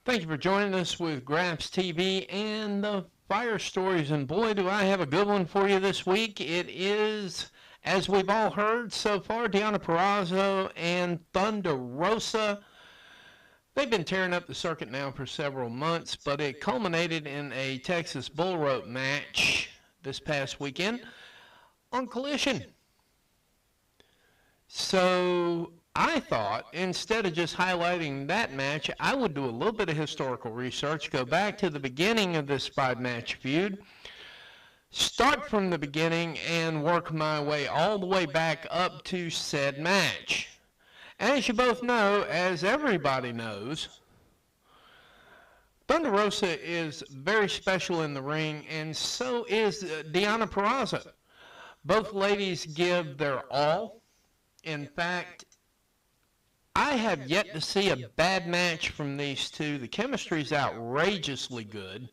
Thank you for joining us with Graps TV and the Fire Stories. And boy, do I have a good one for you this week. It is, as we've all heard so far, Deonna Purrazzo and Rosa. They've been tearing up the circuit now for several months, but it culminated in a Texas Bullrope match this past weekend on Collision. So I thought, instead of just highlighting that match, I would do a little bit of historical research, go back to the beginning of this five-match feud, start from the beginning, and work my way all the way back up to said match. As you both know, as everybody knows, Rosa is very special in the ring, and so is Deonna Purrazzo. Both ladies give their all. In fact, I have yet to see a bad match from these two. The chemistry is outrageously good.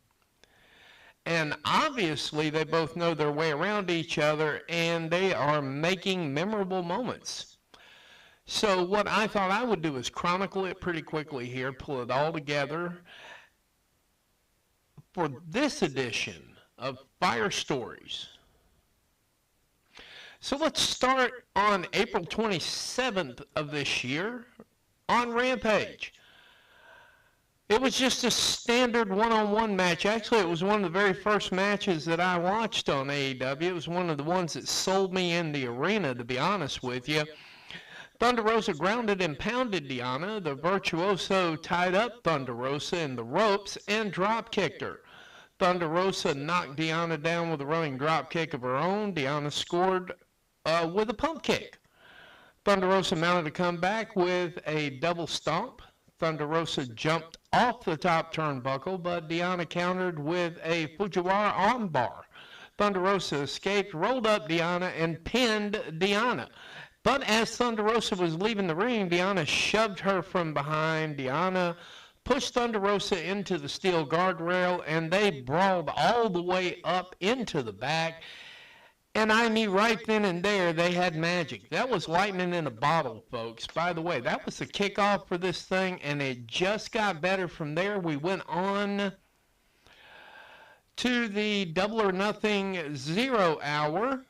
And obviously, they both know their way around each other, and they are making memorable moments. So what I thought I would do is chronicle it pretty quickly here, pull it all together for this edition of Fire Stories. So let's start on April 27th of this year on Rampage. It was just a standard one-on-one match. Actually, it was one of the very first matches that I watched on AEW. It was one of the ones that sold me in the arena, to be honest with you. Rosa grounded and pounded Deonna. The Virtuoso tied up Rosa in the ropes and drop-kicked her. Rosa knocked Deonna down with a running drop-kick of her own. Deonna scored with a pump kick. Rosa mounted a comeback with a double stomp. Rosa jumped off the top turnbuckle, but Deonna countered with a Fujiwara armbar. Rosa escaped, rolled up Deonna, and pinned Deonna. But as Rosa was leaving the ring, Deonna shoved her from behind. Deonna pushed Rosa into the steel guardrail, and they brawled all the way up into the back. And I knew right then and there they had magic. That was lightning in a bottle, folks. By the way, that was the kickoff for this thing, and it just got better from there. We went on to the Double or Nothing 0 hour,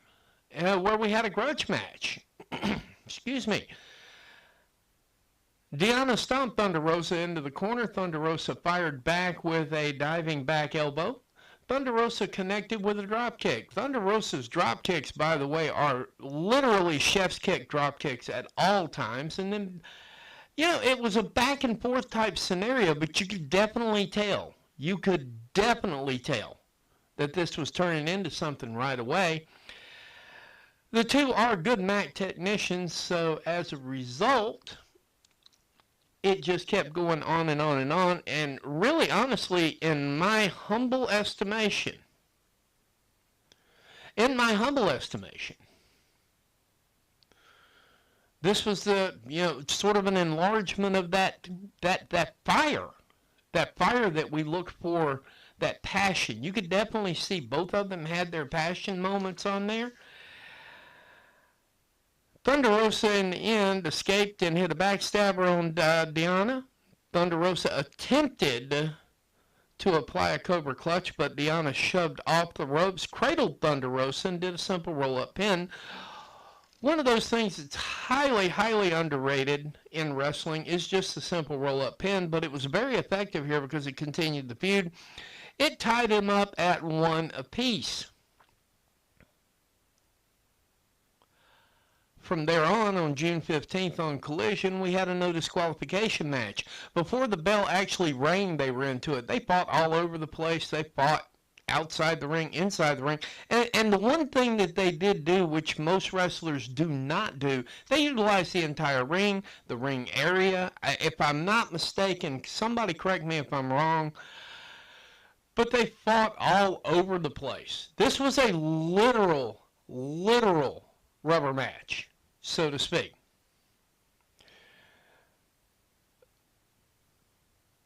where we had a grudge match. Excuse me. Deonna stomped Rosa into the corner. Rosa fired back with a diving back elbow. Rosa connected with a drop kick. Rosa's drop kicks, by the way, are literally chef's kick drop kicks at all times. And then, you know, it was a back and forth type scenario, but you could definitely tell. You could definitely tell that this was turning into something right away. The two are good mat technicians, so as a result, it just kept going on and on and on. And really, honestly, in my humble estimation, this was the, sort of an enlargement of that fire that we looked for, that passion. You could definitely see both of them had their passion moments on there. Rosa in the end escaped and hit a backstabber on Deonna. Rosa attempted to apply a Cobra Clutch, but Deonna shoved off the ropes, cradled Rosa, and did a simple roll-up pin. One of those things that's highly, highly underrated in wrestling is just the simple roll-up pin, but it was very effective here because it continued the feud. It tied him up at 1 apiece. From there on June 15th on Collision, we had a no disqualification match. Before the bell actually rang, they were into it. They fought all over the place. They fought outside the ring, inside the ring. And the one thing that they did do, which most wrestlers do not do, they utilized the entire ring, the ring area. If I'm not mistaken, somebody correct me if I'm wrong, but they fought all over the place. This was a literal rubber match, so to speak.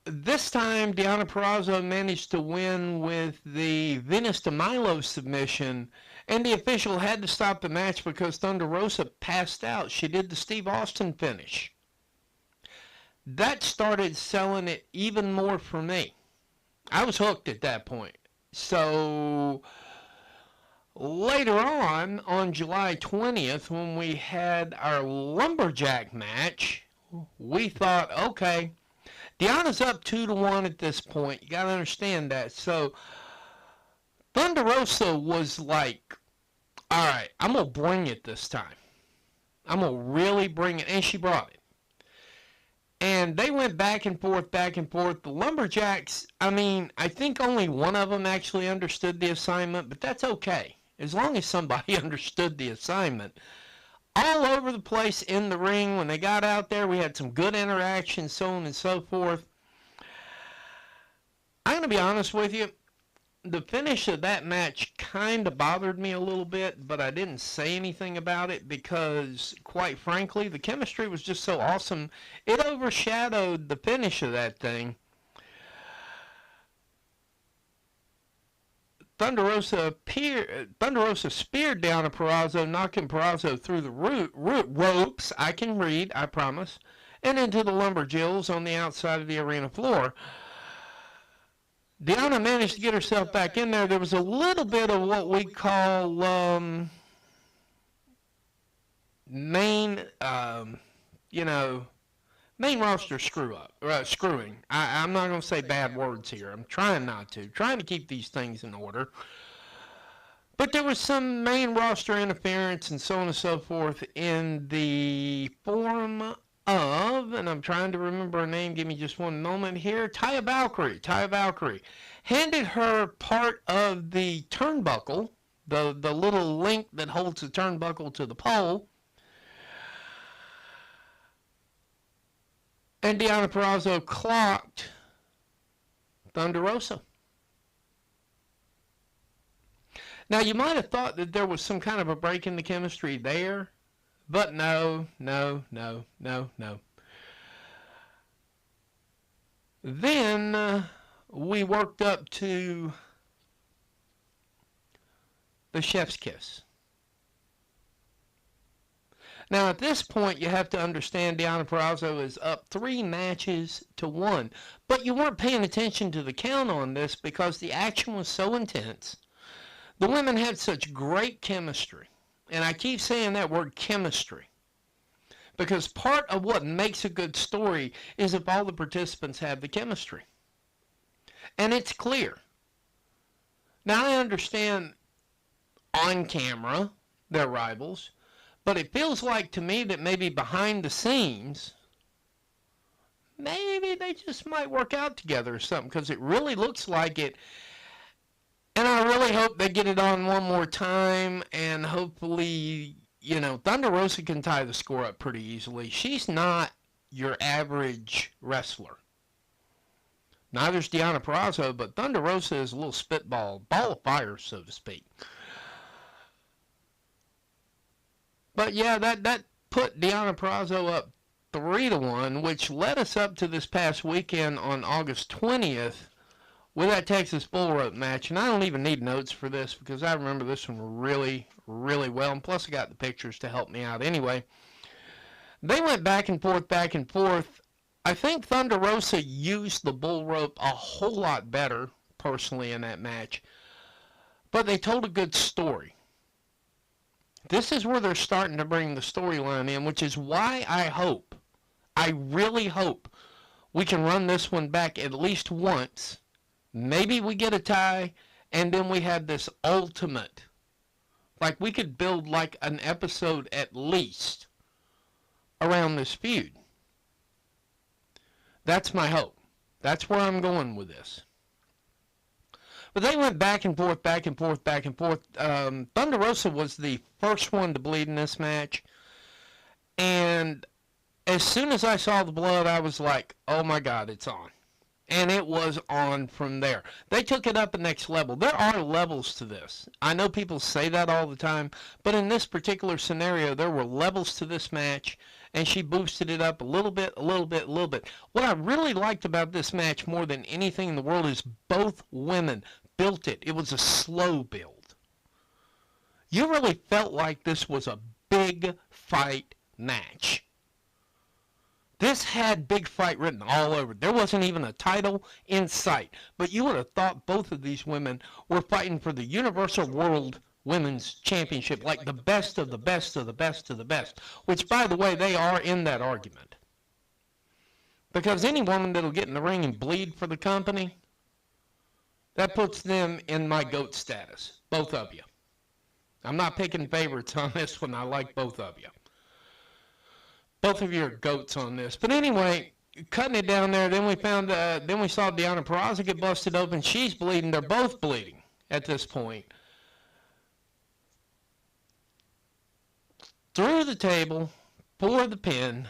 This time, Deonna Purrazzo managed to win with the Venus de Milo submission, and the official had to stop the match because Rosa passed out. She did the Steve Austin finish. that started selling it even more for me. I was hooked at that point. So later on July 20th, when we had our lumberjack match, we thought, okay, Deonna's up 2-1 at this point. You got to understand that. So Thunder Rosa was like, all right, I'm going to bring it this time. I'm going to really bring it. And she brought it. And they went back and forth, back and forth. The Lumberjacks, I mean, I think only one of them actually understood the assignment, but that's okay. As long as somebody understood the assignment. All over the place in the ring. When they got out there, we had some good interaction, so on and so forth. I'm going to be honest with you. The finish of that match kind of bothered me a little bit, but I didn't say anything about it because, quite frankly, the chemistry was just so awesome. It overshadowed the finish of that thing. Thunder Rosa speared down a Purrazzo, knocking Purrazzo through the ropes, I can read, I promise, and into the lumberjills on the outside of the arena floor. Deonna managed to get herself back in there. There was a little bit of what we call main roster screwing. I'm not going to say bad words here. I'm trying not to. Trying to keep these things in order. But there was some main roster interference and so on and so forth in the form of, and I'm trying to remember her name, give me just one moment here, Taya Valkyrie handed her part of the turnbuckle, the little link that holds the turnbuckle to the pole, and Deonna Purrazzo clocked Thunder Rosa. Now, you might have thought that there was some kind of a break in the chemistry there, but no. Then we worked up to the chef's kiss. Now, at this point, you have to understand Deonna Purrazzo is up 3-1, but you weren't paying attention to the count on this because the action was so intense. The women had such great chemistry. And I keep saying that word chemistry because part of what makes a good story is if all the participants have the chemistry. And it's clear. Now, I understand on camera they're rivals, but it feels like to me that maybe behind the scenes, maybe they just might work out together or something because it really looks like it. And I really hope they get it on one more time, and hopefully, Thunder Rosa can tie the score up pretty easily. She's not your average wrestler. Neither's Deonna Purrazzo, but Thunder Rosa is a little spitball, ball of fire, so to speak. But yeah, that put Deonna Purrazzo up 3-1, which led us up to this past weekend on August 20th. With that Texas Bullrope match, and I don't even need notes for this because I remember this one really, really well, and plus I got the pictures to help me out anyway. They went back and forth, back and forth. I think Thunder Rosa used the Bullrope a whole lot better, personally, in that match, but they told a good story. This is where they're starting to bring the storyline in, which is why I really hope, we can run this one back at least once. Maybe we get a tie, and then we have this ultimate. Like, we could build like an episode at least around this feud. That's my hope. That's where I'm going with this. But they went back and forth, back and forth, back and forth. Thunder Rosa was the first one to bleed in this match. And as soon as I saw the blood, I was like, oh my God, it's on. And it was on from there. They took it up a next level. There are levels to this. I know people say that all the time, but in this particular scenario, there were levels to this match, and she boosted it up a little bit, a little bit, a little bit. What I really liked about this match more than anything in the world is both women built it. It was a slow build. You really felt like this was a big fight match. This had big fight written all over it. There wasn't even a title in sight. But you would have thought both of these women were fighting for the Universal World Women's Championship, like the best of the best of the best of the best, which, by the way, they are in that argument. Because any woman that'll get in the ring and bleed for the company, that puts them in my GOAT status, both of you. I'm not picking favorites on this one. I like both of you. Both of you are GOATs on this. But anyway, cutting it down there, then we saw Deonna Purrazzo get busted open. She's bleeding. They're both bleeding at this point. Through the table for the pin.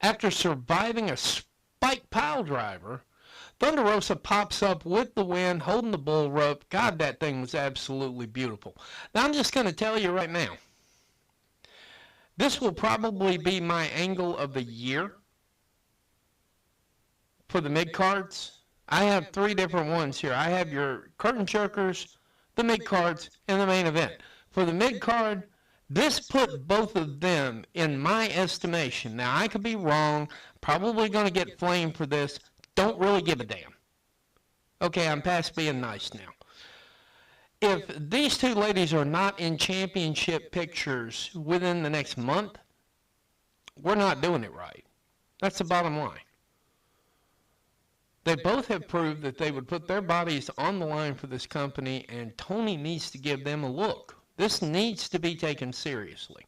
After surviving a spike pile driver, Thunder Rosa pops up with the win, holding the bull rope. God, that thing was absolutely beautiful. Now, I'm just going to tell you right now, this will probably be my angle of the year for the mid-cards. I have 3 different ones here. I have your curtain jerkers, the mid-cards, and the main event. For the mid-card, this put both of them in my estimation. Now, I could be wrong. Probably going to get flamed for this. Don't really give a damn. Okay, I'm past being nice now. If these 2 ladies are not in championship pictures within the next month, we're not doing it right. That's the bottom line. They both have proved that they would put their bodies on the line for this company, and Tony needs to give them a look. This needs to be taken seriously.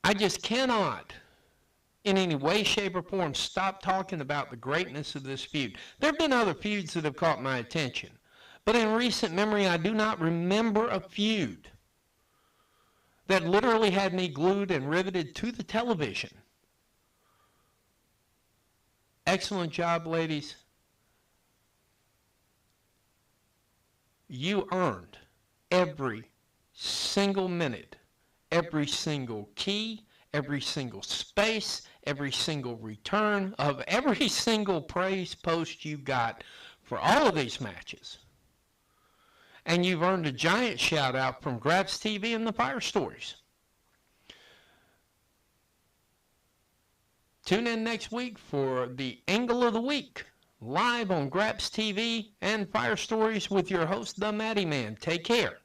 I just cannot, in any way, shape, or form, stop talking about the greatness of this feud. There have been other feuds that have caught my attention, but in recent memory, I do not remember a feud that literally had me glued and riveted to the television. Excellent job, ladies. You earned every single minute, every single key, every single space, every single return of every single praise post you got for all of these matches. And you've earned a giant shout out from Graps TV and the Fire Stories. Tune in next week for the Angle of the Week, live on Graps TV and Fire Stories with your host, the Matty Man. Take care.